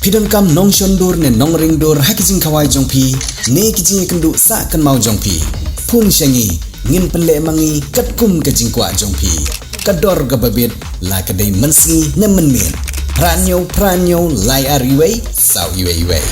Pidon kam nong shondur ne nong ringdur hakijing kawai jongpi ne kijing kendu sa kan mau jongpi phun shengi ngin penle mangi katkum kajing kwa jongpi kador gababit la kadai mensi ne menmin pranyo lai ariwei sau iwei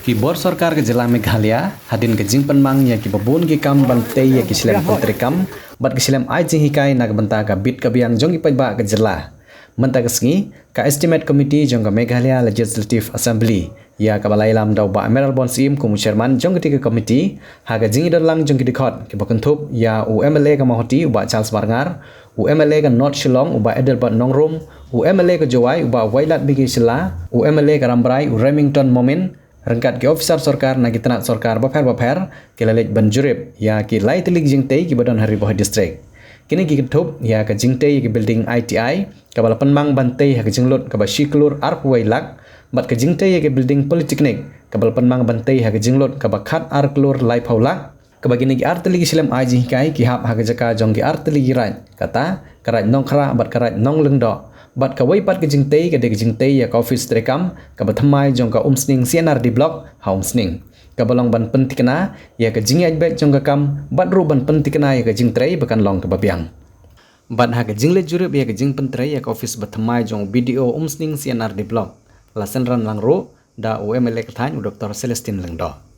Khubor सरकार के जिला Meghalaya hadin ke jing penmang ya ki babun ki kam bante ya ki silem putri kam bat ki silem ai jing hikai nak banta ka bit ka biang jong ki pa ke jila menta ke sngi ka estimate committee jong ka Meghalaya Legislative Assembly ya ka balai lam dau ba emerald bon sim kum chairman jong ki committee ha ka jing idang jong ki dikhot ki bakantup ya UMLA ka mahoti ba Charles Barngar UMLA ka North Shillong uba Edelbert Nongrum UMLA ka Jowai uba Wailat Bigi Sila UMLA ka Rambrai Remington Momin rangkat ke officer sarkar na gitanat sarkar baper ke lalit ban Jurip ya ki lai telik Jingtei ki badon hari Bhoi district kini ki kethup ya ka Jingtei ki building ITI ka bala penmang bantai ha ka jinglut ka ba shiklur arpwai lak bat ka Jingtei ki building polytechnic ka bala penmang bantai ha ka jinglut ka ba khat arklur lai phaulak ka ba gini ki arteli ki silem aji kai ki hap ha ka jaka jong ki arteli ki raj kata karaj nong khra bat karaj nong lengdo bat ka wai pat ke Jingtei ke de Jingtei ya ka office trekam ka bathamai jong ka umsning CNRD block haumsning ka balong ban pentikna ya ka jingai bet jong ka kam bat ru ban pentikna ya ka Jingtei bakan long ka babiang bat ha ka jingle Jurip ya ka jing pentrei ya ka office bathamai jong BDO umsning CNRD block lasen ran lang ru da UMLA ka than Dr. Celestine Lengdo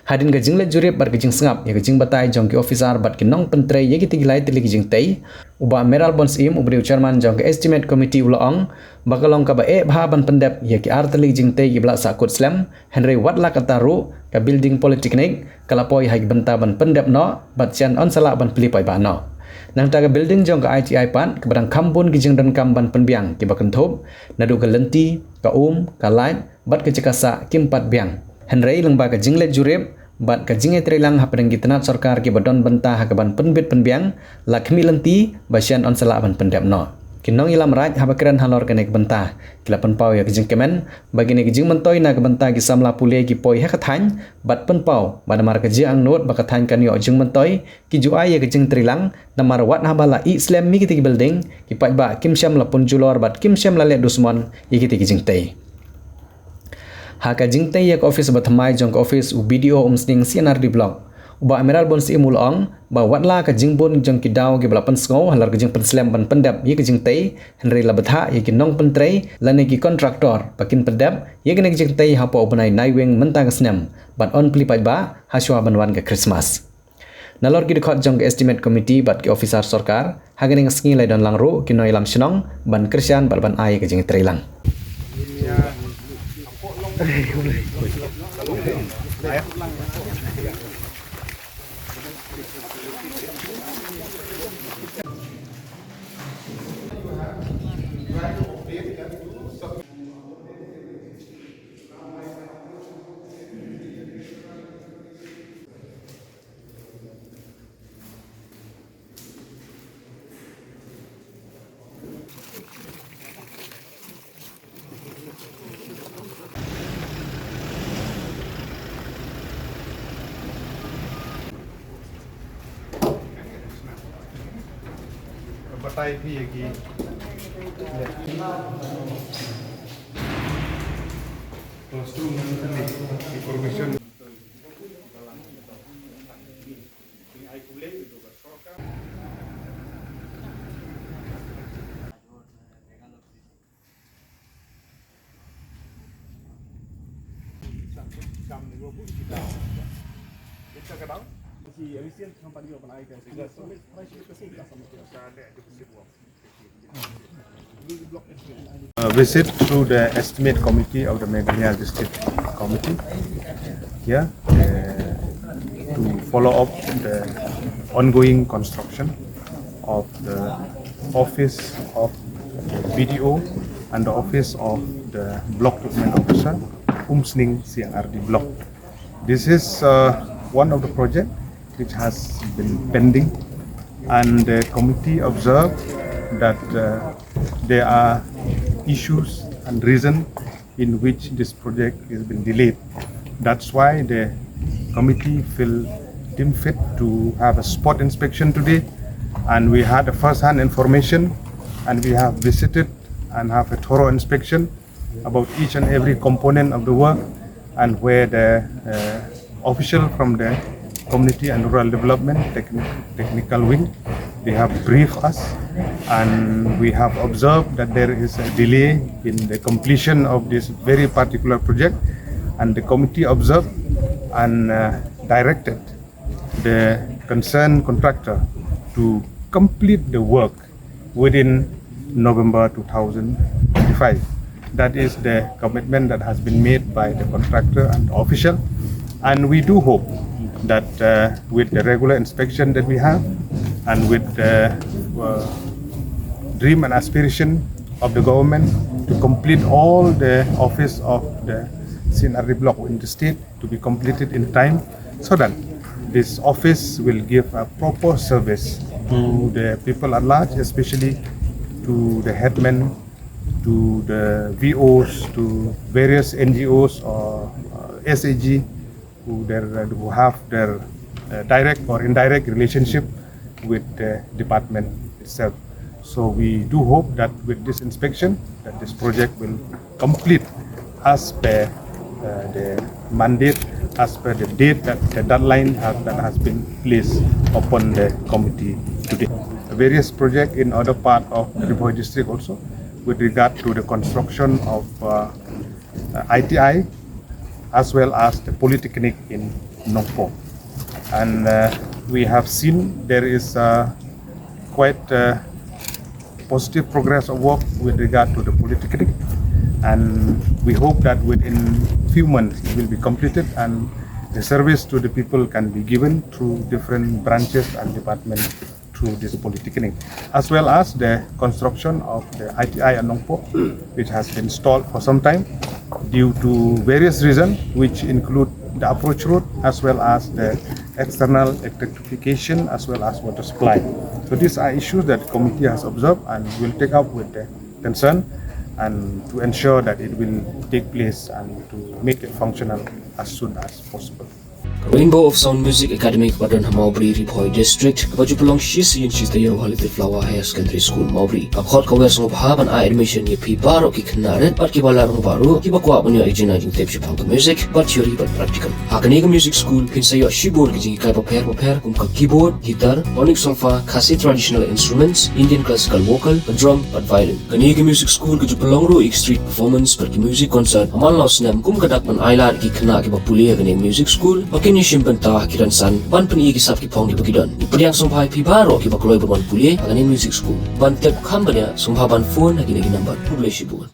hadin ka jingle Jurip bar ka jing sngap ya ka jing batai jong ki officer bat ki nong pentrei ya ki tigilai telik Jingtei uba meral bons im ubri chairman jong ka estimate committee ulaong bakalong ka ba bha ban pendep ya ki artelik Jingtei ki blak sakut slam Henry watla kataru ka building polytechnic kalapoi hai benta ban pendep no bat chan on sala ban pilipai ba no nang ta ka building jong ka ITI pan ka badang kambun ki jing dan kam ban penbiang ki bakan thop nadu ka lenti ka ka light bat ka cikasa kimpat biang Henry lengba ka jingle Jurip bat ka jingai trilang hapadang gitanat sarkar ki badon benta ha ka ban penbit penbiang lakmi lenti basian on sala ban pendep no kinong Ialam raj habakran halor ka nek benta kilapan pau ya kijing kemen bagini kijing mentoi na ka benta ki samla pule ki poi ha ka than bat pen pau bad mar ka ji ang not ba ka than kan yo jing mentoi ki ju ai ya kijing trilang namar wat ha bala Islam mi ki building ki pat ba kim syam la pun julor bat kim syam la le dusmon yi ki kijing tei ha ka Jingtei ya ka office bathamai jong ka office BDO umsning CNRD block uba emerald bon si mulong ba watla ka jingbon jong ki daw ki balapan sngo halar ka jing penslam ban pendap ye ka Jingtei Henry labatha ye ki nong pentrei lane ki kontraktor pakin pendap ye ki nek Jingtei ha po banai naiweng mentang snam bat on plipai ba haswa banwan ka Christmas nalor ki dekhot jong ka estimate committee bat ki officer sarkar hageng sngi lai don langru ki no Ialam Shillong ban Christian ban ai ka Jingtei lang बताई भी है कि information visit through the estimate committee of the Meghalaya District Committee here to follow up the ongoing construction of the office of BDO and the office of the block document officer Umsning CNRD block. This is one of the projects which has been pending, and the committee observed that there are issues and reasons in which this project has been delayed. That's why the committee feel deemed fit to have a spot inspection today, and we had a first-hand information, and we have visited and have a thorough inspection about each and every component of the work, and where the official from the Community and Rural Development Technical Wing, they have briefed us, and we have observed that there is a delay in the completion of this very particular project, and the committee observed and directed the concerned contractor to complete the work within November 2025. That is the commitment that has been made by the contractor and the official, and we do hope that with the regular inspection that we have, and with the dream and aspiration of the government to complete all the office of the Synod block in the state to be completed in time, so that this office will give a proper service to the people at large, especially to the headmen, to the VOs, to various NGOs or SAG who have their direct or indirect relationship with the department itself. So we do hope that with this inspection, that this project will complete as per the mandate, as per the date that the deadline that has been placed upon the committee today. Various projects in other part of the Bhoi district also, with regard to the construction of ITI, as well as the polytechnic in Nongpoh. And we have seen there is quite positive progress of work with regard to the polytechnic, and we hope that within few months it will be completed, and the service to the people can be given through different branches and departments through this polytechnic, as well as the construction of the ITI at Nongpoh, which has been stalled for some time due to various reasons, which include the approach road as well as the external electrification as well as water supply. So these are issues that the committee has observed and will take up with the concern, and to ensure that it will take place and to make it functional as soon as possible. Rainbow of Sound Music Academy Badan Maubri Bhoi District baju pelong shis yin shis the Holiday Flower Higher Secondary School Maubri akhot kawer sngewbha ban admission ye phi baro ki knaret bat ki balar baru ki bakwa bunyo ejina jingtei pang music but theory but practical hakani music school pin sayo shibor ki jingai paper kum ka keyboard guitar tonic solfa khasi traditional instruments Indian classical vocal drum but violin kani music school ki pelong ro street performance per music concert amal los nam kum kadak ban ailar ki khna ki bapulia kani music school Kini bynta kiran san ban peni kisap ki pong ki bagidan ipadiang sngewbha pi baro ki bakloi ban pulie angani music school ban tep khambanya sngewbha ban phun agini number publish bun